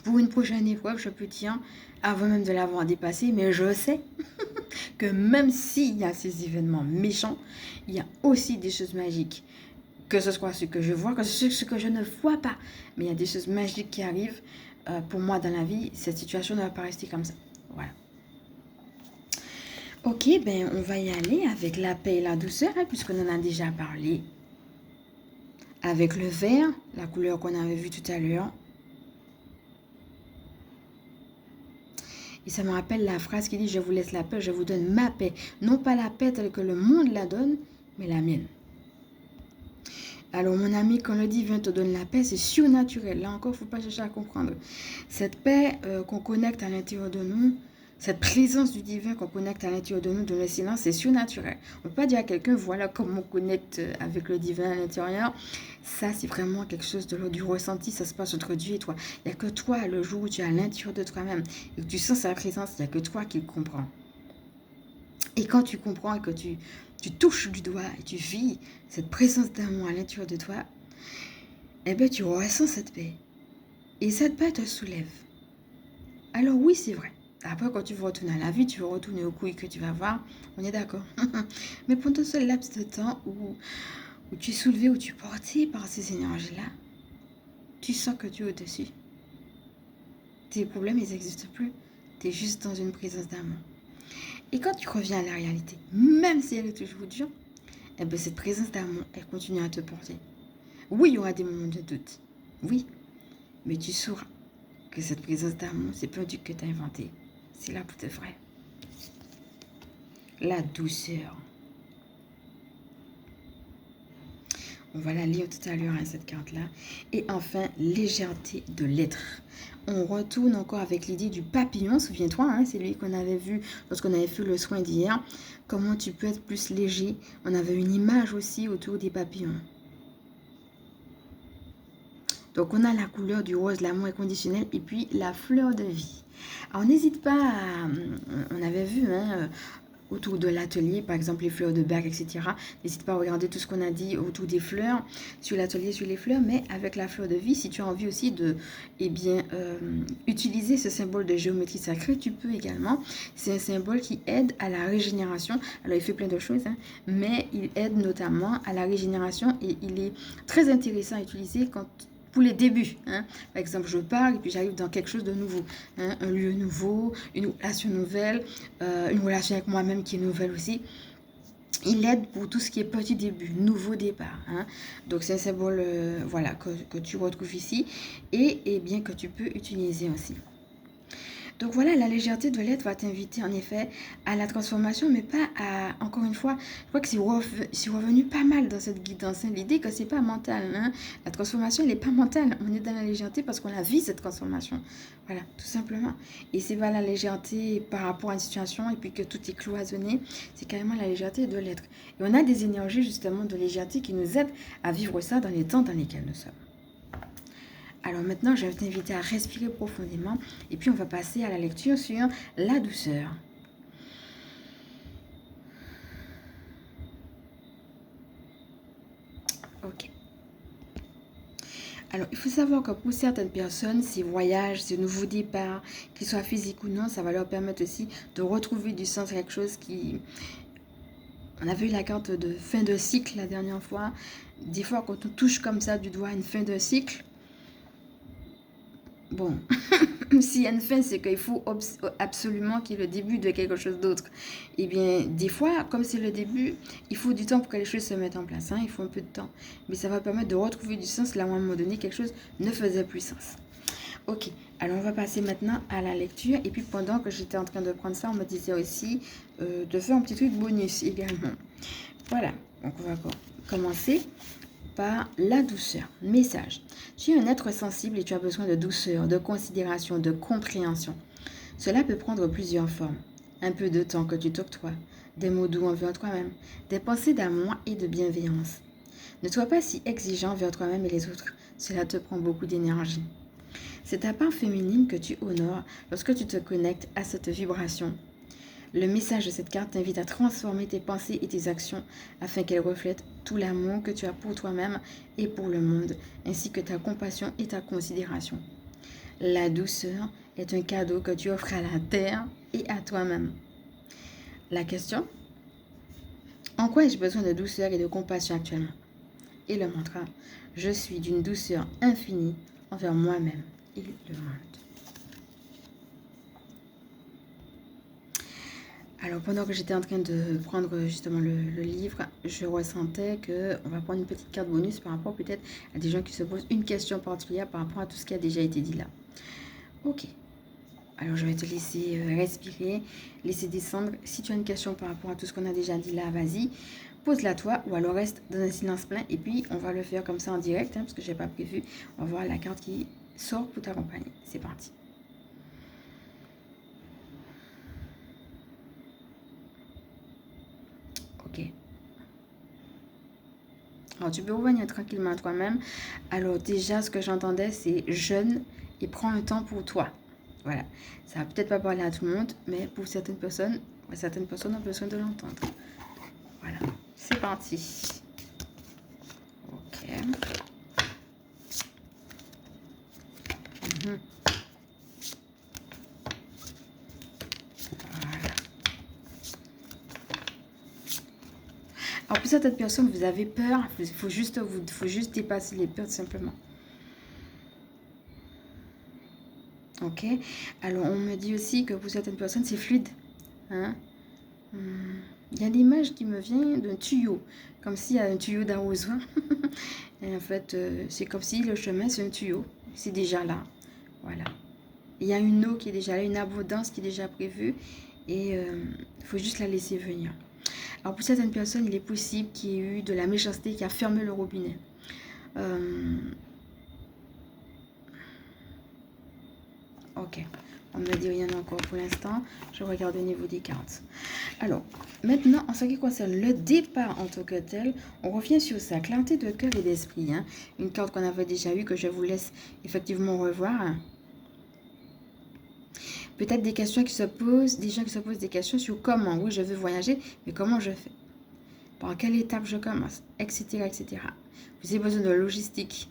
Speaker 1: pour une prochaine épreuve, je peux dire, avant même de l'avoir dépassé, mais je sais que même s'il y a ces événements méchants, il y a aussi des choses magiques. Que ce soit ce que je vois, que ce soit ce que je ne vois pas. Mais il y a des choses magiques qui arrivent. Pour moi, dans la vie, cette situation ne va pas rester comme ça. Voilà. Ok, ben on va y aller avec la paix et la douceur, hein, puisqu'on en a déjà parlé. Avec le vert, la couleur qu'on avait vue tout à l'heure. Et ça me rappelle la phrase qui dit « Je vous laisse la paix, je vous donne ma paix. » Non pas la paix telle que le monde la donne, mais la mienne. Alors mon ami, quand le divin te donne la paix, c'est surnaturel. Là encore, il ne faut pas chercher à comprendre. Cette paix qu'on connecte à l'intérieur de nous, cette présence du divin qu'on connecte à l'intérieur de nous, dans le silence, c'est surnaturel. On ne peut pas dire à quelqu'un, voilà comment on connecte avec le divin à l'intérieur. Ça, c'est vraiment quelque chose de l'ordre du ressenti. Ça se passe entre Dieu et toi. Il n'y a que toi, le jour où tu es à l'intérieur de toi-même et que tu sens sa présence, il n'y a que toi qui le comprends. Et quand tu comprends et que tu touches du doigt et tu vis cette présence d'amour à l'intérieur de toi, eh bien, tu ressens cette paix. Et cette paix te soulève. Alors oui, c'est vrai. Après, quand tu vas retourner à la vie, tu vas retourner aux couilles que tu vas voir. On est d'accord. Mais pendant ce laps de temps où tu es soulevé, où tu es porté par ces énergies-là, tu sens que tu es au-dessus. Tes problèmes, ils n'existent plus. Tu es juste dans une présence d'amour. Et quand tu reviens à la réalité, même si elle est toujours dure, eh bien, cette présence d'amour, elle continue à te porter. Oui, il y aura des moments de doute. Oui. Mais tu sauras que cette présence d'amour, c'est pas un truc que tu as inventé. C'est là pour de vrai. La douceur. On va la lire tout à l'heure, hein, cette carte-là. Et enfin, légèreté de l'être. On retourne encore avec l'idée du papillon. Souviens-toi, hein, c'est lui qu'on avait vu lorsqu'on avait fait le soin d'hier. Comment tu peux être plus léger. On avait une image aussi autour des papillons. Donc, on a la couleur du rose, l'amour inconditionnel, et puis la fleur de vie. Alors n'hésite pas à, on avait vu autour de l'atelier, par exemple les fleurs de bac, etc. N'hésite pas à regarder tout ce qu'on a dit autour des fleurs, sur l'atelier, sur les fleurs, mais avec la fleur de vie, si tu as envie aussi de utiliser ce symbole de géométrie sacrée, tu peux également. C'est un symbole qui aide à la régénération. Alors il fait plein de choses, mais il aide notamment à la régénération et il est très intéressant à utiliser pour les débuts. Par exemple, je pars et puis j'arrive dans quelque chose de nouveau. Un lieu nouveau, une relation nouvelle, une relation avec moi-même qui est nouvelle aussi. Il aide pour tout ce qui est petit début, nouveau départ. Donc c'est un symbole voilà, que tu retrouves ici et bien que tu peux utiliser aussi. Donc voilà, la légèreté de l'être va t'inviter en effet à la transformation, mais pas à, encore une fois, je crois que c'est revenu pas mal dans cette guidance, l'idée que c'est pas mental. La transformation, elle n'est pas mentale. On est dans la légèreté parce qu'on a vu cette transformation. Voilà, tout simplement. Et c'est pas la légèreté par rapport à une situation et puis que tout est cloisonné, c'est carrément la légèreté de l'être. Et on a des énergies justement de légèreté qui nous aident à vivre ça dans les temps dans lesquels nous sommes. Alors maintenant, je vais t'inviter à respirer profondément et puis on va passer à la lecture sur la douceur. Ok. Alors, il faut savoir que pour certaines personnes, ces voyages, ces nouveaux départs, qu'ils soient physiques ou non, ça va leur permettre aussi de retrouver du sens à quelque chose qui... On avait eu la carte de fin de cycle la dernière fois. Des fois, quand on touche comme ça du doigt à une fin de cycle, bon, s'il y a une fin, c'est qu'il faut absolument qu'il y ait le début de quelque chose d'autre. Et bien, des fois, comme c'est le début, il faut du temps pour que les choses se mettent en place. Il faut un peu de temps. Mais ça va permettre de retrouver du sens là où à un moment donné, quelque chose ne faisait plus sens. Ok, alors on va passer maintenant à la lecture. Et puis pendant que j'étais en train de prendre ça, on me disait aussi de faire un petit truc bonus également. Voilà, donc on va commencer par la douceur. Message. Tu es un être sensible et tu as besoin de douceur, de considération, de compréhension. Cela peut prendre plusieurs formes. Un peu de temps que tu t'octroies, des mots doux envers toi-même, des pensées d'amour et de bienveillance. Ne sois pas si exigeant envers toi-même et les autres. Cela te prend beaucoup d'énergie. C'est ta part féminine que tu honores lorsque tu te connectes à cette vibration. Le message de cette carte t'invite à transformer tes pensées et tes actions afin qu'elles reflètent tout l'amour que tu as pour toi-même et pour le monde, ainsi que ta compassion et ta considération. La douceur est un cadeau que tu offres à la terre et à toi-même. La question: en quoi ai-je besoin de douceur et de compassion actuellement? Et le mantra: je suis d'une douceur infinie envers moi-même et le monde. Alors pendant que j'étais en train de prendre justement le livre, je ressentais qu'on va prendre une petite carte bonus par rapport peut-être à des gens qui se posent une question particulière par rapport à tout ce qui a déjà été dit là. Ok, alors je vais te laisser respirer, laisser descendre. Si tu as une question par rapport à tout ce qu'on a déjà dit là, vas-y, pose-la toi ou alors reste dans un silence plein et puis on va le faire comme ça en direct parce que je n'ai pas prévu. On va voir la carte qui sort pour t'accompagner. C'est parti. Ok. Alors, tu peux revenir tranquillement à toi-même. Alors, déjà, ce que j'entendais, c'est jeûne et prends un temps pour toi. Voilà. Ça va peut-être pas parler à tout le monde, mais pour certaines personnes ont besoin de l'entendre. Voilà. C'est parti. Ok. Alors pour certaines personnes, vous avez peur, il faut juste dépasser les peurs tout simplement. Ok. Alors on me dit aussi que pour certaines personnes, c'est fluide. Il y a l'image qui me vient d'un tuyau, comme s'il y a un tuyau d'arrosoir. Et en fait, c'est comme si le chemin, c'est un tuyau. C'est déjà là. Voilà. Il y a une eau qui est déjà là, une abondance qui est déjà prévue. Et il faut juste la laisser venir. Alors pour certaines personnes, il est possible qu'il y ait eu de la méchanceté qui a fermé le robinet. Ok, on ne me dit rien encore pour l'instant. Je regarde au niveau des cartes. Alors, maintenant, en ce qui concerne le départ en tant que tel, on revient sur ça. Clarté de cœur et d'esprit. Une carte qu'on avait déjà eue, que je vous laisse effectivement revoir. Peut-être des questions qui se posent, des gens qui se posent des questions sur comment, oui, je veux voyager, mais comment je fais? Par quelle étape je commence, etc., etc. Vous avez besoin de logistique.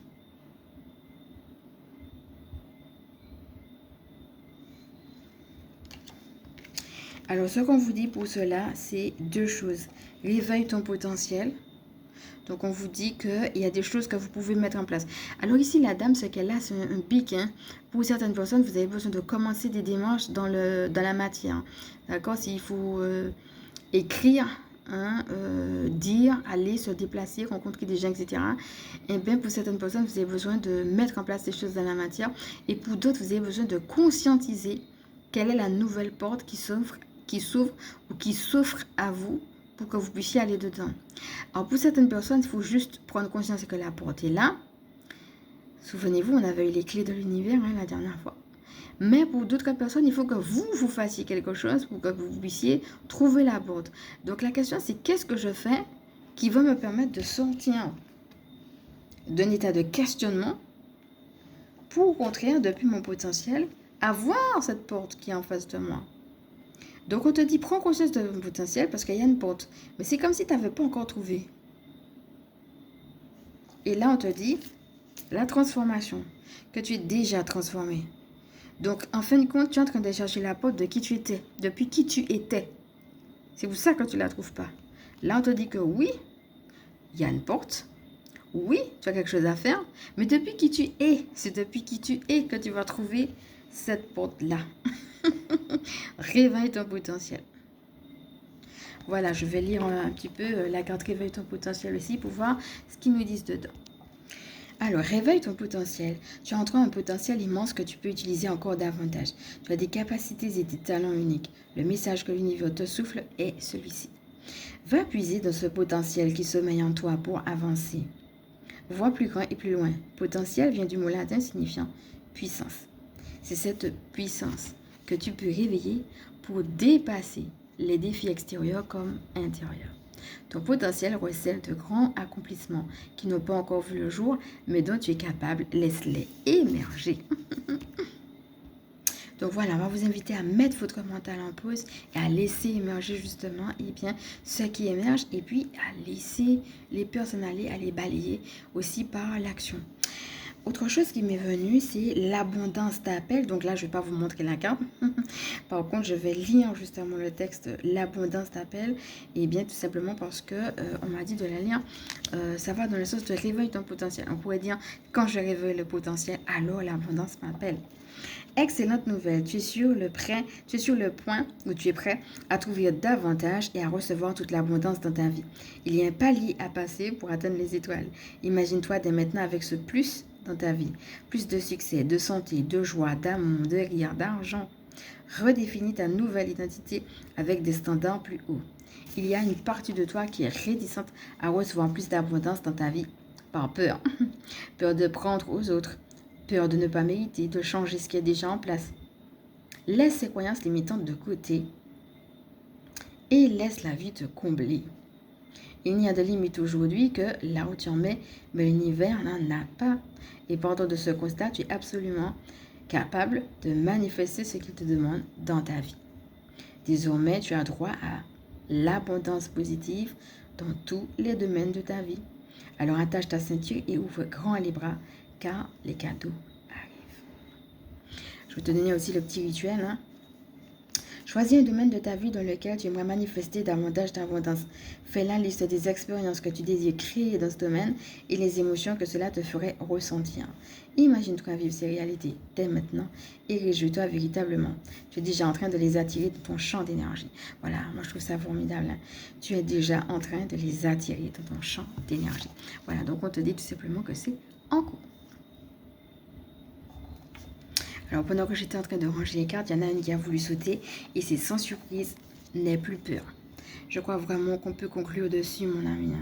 Speaker 1: Alors, ce qu'on vous dit pour cela, c'est deux choses. Réveille ton potentiel. Donc, on vous dit qu'il y a des choses que vous pouvez mettre en place. Alors ici, la dame, ce qu'elle a, c'est un pic. Hein. Pour certaines personnes, vous avez besoin de commencer des démarches dans la matière. D'accord? S'il faut écrire, hein, dire, aller, se déplacer, rencontrer des gens, etc. Et bien, pour certaines personnes, vous avez besoin de mettre en place des choses dans la matière. Et pour d'autres, vous avez besoin de conscientiser quelle est la nouvelle porte qui s'ouvre ou qui s'offre à vous pour que vous puissiez aller dedans. Alors, pour certaines personnes, il faut juste prendre conscience que la porte est là. Souvenez-vous, on avait eu les clés de l'univers la dernière fois. Mais pour d'autres personnes, il faut que vous fassiez quelque chose pour que vous puissiez trouver la porte. Donc, la question, c'est qu'est-ce que je fais qui va me permettre de sortir d'un état de questionnement pour, au contraire, depuis mon potentiel, avoir cette porte qui est en face de moi. Donc, on te dit, prends conscience de ton potentiel parce qu'il y a une porte. Mais c'est comme si tu n'avais pas encore trouvé. Et là, on te dit, la transformation, que tu es déjà transformé. Donc, en fin de compte, tu es en train de chercher la porte de qui tu étais, depuis qui tu étais. C'est pour ça que tu ne la trouves pas. Là, on te dit que oui, il y a une porte. Oui, tu as quelque chose à faire. Mais depuis qui tu es, c'est depuis qui tu es que tu vas trouver cette porte-là. Réveille ton potentiel. Voilà, je vais lire un petit peu la carte Réveille ton potentiel aussi pour voir ce qu'ils nous disent dedans. Alors, réveille ton potentiel. Tu as en toi un potentiel immense que tu peux utiliser encore davantage. Tu as des capacités et des talents uniques. Le message que l'univers te souffle est celui-ci. Va puiser dans ce potentiel qui sommeille en toi pour avancer. Vois plus grand et plus loin. Potentiel vient du mot latin signifiant puissance. C'est cette puissance que tu peux réveiller pour dépasser les défis extérieurs comme intérieurs. Ton potentiel recèle de grands accomplissements qui n'ont pas encore vu le jour, mais dont tu es capable, laisse-les émerger. Donc voilà, on va vous inviter à mettre votre mental en pause et à laisser émerger justement ce qui émerge et puis à laisser les personnes aller, à les balayer aussi par l'action. Autre chose qui m'est venue, c'est l'abondance t'appelle. Donc là, je ne vais pas vous montrer la carte. Par contre, je vais lire justement le texte l'abondance t'appelle. Et bien tout simplement parce que on m'a dit de la lire. Ça va dans le sens de réveille ton potentiel. On pourrait dire quand je réveille le potentiel, alors l'abondance m'appelle. Excellente nouvelle, tu es sur le point où tu es prêt à trouver davantage et à recevoir toute l'abondance dans ta vie. Il y a un palier à passer pour atteindre les étoiles. Imagine-toi dès maintenant avec ce plus dans ta vie. Plus de succès, de santé, de joie, d'amour, de rire, d'argent. Redéfinis ta nouvelle identité avec des standards plus hauts. Il y a une partie de toi qui est réticente à recevoir plus d'abondance dans ta vie par peur. Peur de prendre aux autres. Peur de ne pas mériter, de changer ce qui est déjà en place. Laisse ces croyances limitantes de côté et laisse la vie te combler. Il n'y a de limite aujourd'hui que là où tu en mets, mais l'univers n'en a pas. Et partant de ce constat, tu es absolument capable de manifester ce qu'il te demande dans ta vie. Désormais, tu as droit à l'abondance positive dans tous les domaines de ta vie. Alors attache ta ceinture et ouvre grand les bras, car les cadeaux arrivent. Je vais te donner aussi le petit rituel. Choisis un domaine de ta vie dans lequel tu aimerais manifester davantage d'abondance. Fais la liste des expériences que tu désires créer dans ce domaine et les émotions que cela te ferait ressentir. Imagine-toi vivre ces réalités dès maintenant et réjouis-toi véritablement. Tu es déjà en train de les attirer dans ton champ d'énergie. Voilà, moi je trouve ça formidable. Tu es déjà en train de les attirer dans ton champ d'énergie. Voilà, donc on te dit tout simplement que c'est en cours. Alors pendant que j'étais en train de ranger les cartes, il y en a une qui a voulu sauter et c'est sans surprise, n'aie plus peur. Je crois vraiment qu'on peut conclure dessus, mon ami.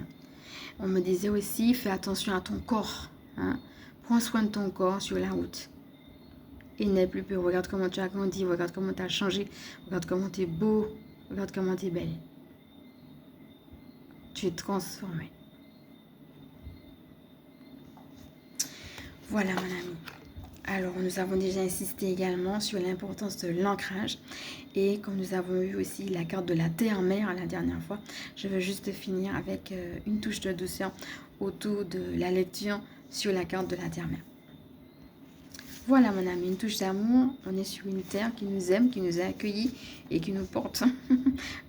Speaker 1: On me disait aussi, fais attention à ton corps. Prends soin de ton corps sur la route. Et n'aie plus peur. Regarde comment tu as grandi, regarde comment tu as changé, regarde comment tu es beau, regarde comment tu es belle. Tu es transformé. Voilà, mon ami. Alors, nous avons déjà insisté également sur l'importance de l'ancrage. Et comme nous avons eu aussi la carte de la terre-mère la dernière fois, je veux juste finir avec une touche de douceur autour de la lecture sur la carte de la terre-mère. Voilà mon ami, une touche d'amour. On est sur une terre qui nous aime, qui nous a accueillis et qui nous porte.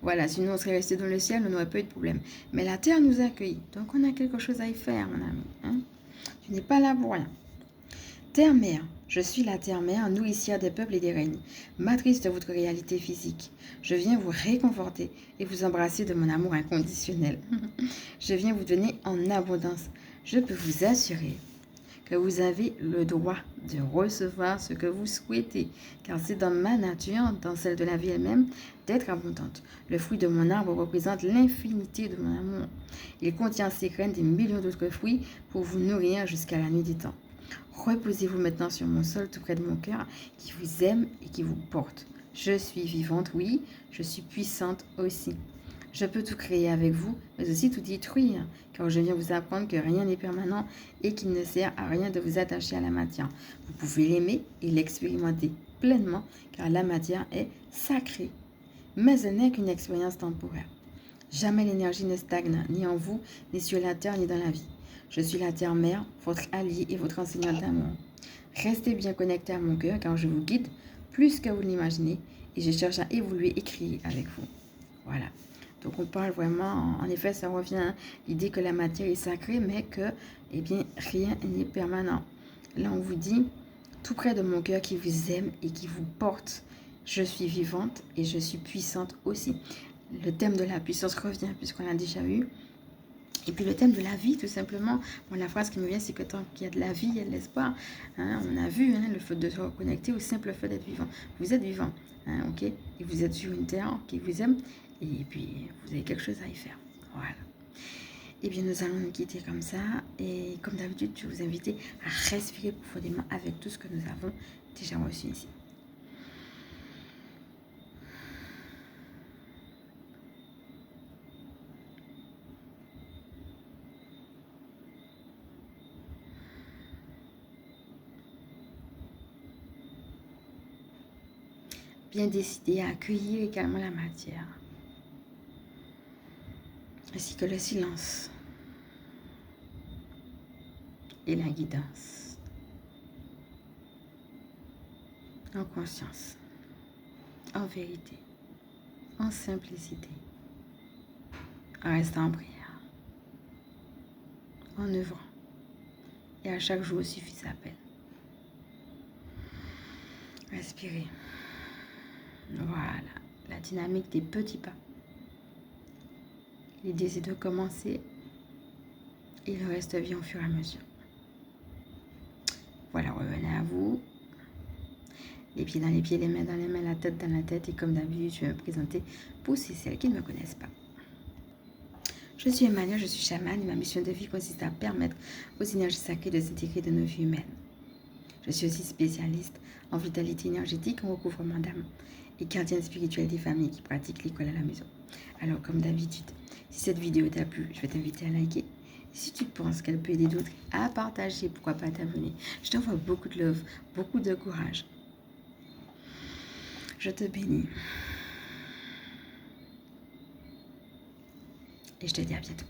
Speaker 1: Voilà, sinon on serait resté dans le ciel, on n'aurait pas eu de problème. Mais la terre nous a accueillis, donc on a quelque chose à y faire mon ami. Hein? Tu n'es pas là pour rien. Terre-mère, je suis la terre-mère, nourricière des peuples et des règnes, matrice de votre réalité physique. Je viens vous réconforter et vous embrasser de mon amour inconditionnel. Je viens vous donner en abondance. Je peux vous assurer que vous avez le droit de recevoir ce que vous souhaitez, car c'est dans ma nature, dans celle de la vie elle-même, d'être abondante. Le fruit de mon arbre représente l'infinité de mon amour. Il contient ses graines des millions d'autres fruits pour vous nourrir jusqu'à la nuit des temps. Reposez-vous maintenant sur mon sol tout près de mon cœur qui vous aime et qui vous porte. Je suis vivante, oui, je suis puissante aussi. Je peux tout créer avec vous, mais aussi tout détruire, car je viens vous apprendre que rien n'est permanent et qu'il ne sert à rien de vous attacher à la matière. Vous pouvez l'aimer et l'expérimenter pleinement, car la matière est sacrée, mais elle n'est qu'une expérience temporaire. Jamais l'énergie ne stagne, ni en vous, ni sur la terre, ni dans la vie. Je suis la terre-mère, votre allié et votre enseignant d'amour. Restez bien connecté à mon cœur, car je vous guide plus que vous l'imaginez, et je cherche à évoluer et créer avec vous. Voilà. Donc on parle vraiment, en effet, ça revient à l'idée que la matière est sacrée, mais que, eh bien, rien n'est permanent. Là, on vous dit, tout près de mon cœur qui vous aime et qui vous porte, je suis vivante et je suis puissante aussi. Le thème de la puissance revient, puisqu'on l'a déjà eu. Et puis le thème de la vie, tout simplement. Bon, la phrase qui me vient, c'est que tant qu'il y a de la vie, il y a de l'espoir. Hein, on a vu le fait de se reconnecter au simple fait d'être vivant. Vous êtes vivant, hein, ok? Et vous êtes sur une terre qui vous aime. Et puis, vous avez quelque chose à y faire. Voilà. Et bien, nous allons nous quitter comme ça. Et comme d'habitude, je vais vous inviter à respirer profondément avec tout ce que nous avons déjà reçu ici. Bien décidé à accueillir également la matière, ainsi que le silence et la guidance, en conscience, en vérité, en simplicité, en restant en prière, en œuvrant, et à chaque jour suffit sa peine. Respirez. Voilà, la dynamique des petits pas. L'idée, c'est de commencer et le reste vient au fur et à mesure. Voilà, revenez à vous. Les pieds dans les pieds, les mains dans les mains, la tête dans la tête. Et comme d'habitude, je vais me présenter pour celles qui ne me connaissent pas. Je suis Emmanuel, je suis chamane et ma mission de vie consiste à permettre aux énergies sacrées de s'intégrer dans nos vies humaines. Je suis aussi spécialiste en vitalité énergétique, en recouvrement d'âme et gardienne spirituelle des familles qui pratiquent l'école à la maison. Alors, comme d'habitude, si cette vidéo t'a plu, je vais t'inviter à liker. Si tu penses qu'elle peut aider d'autres, à partager, pourquoi pas t'abonner. Je t'envoie beaucoup de love, beaucoup de courage. Je te bénis. Et je te dis à bientôt.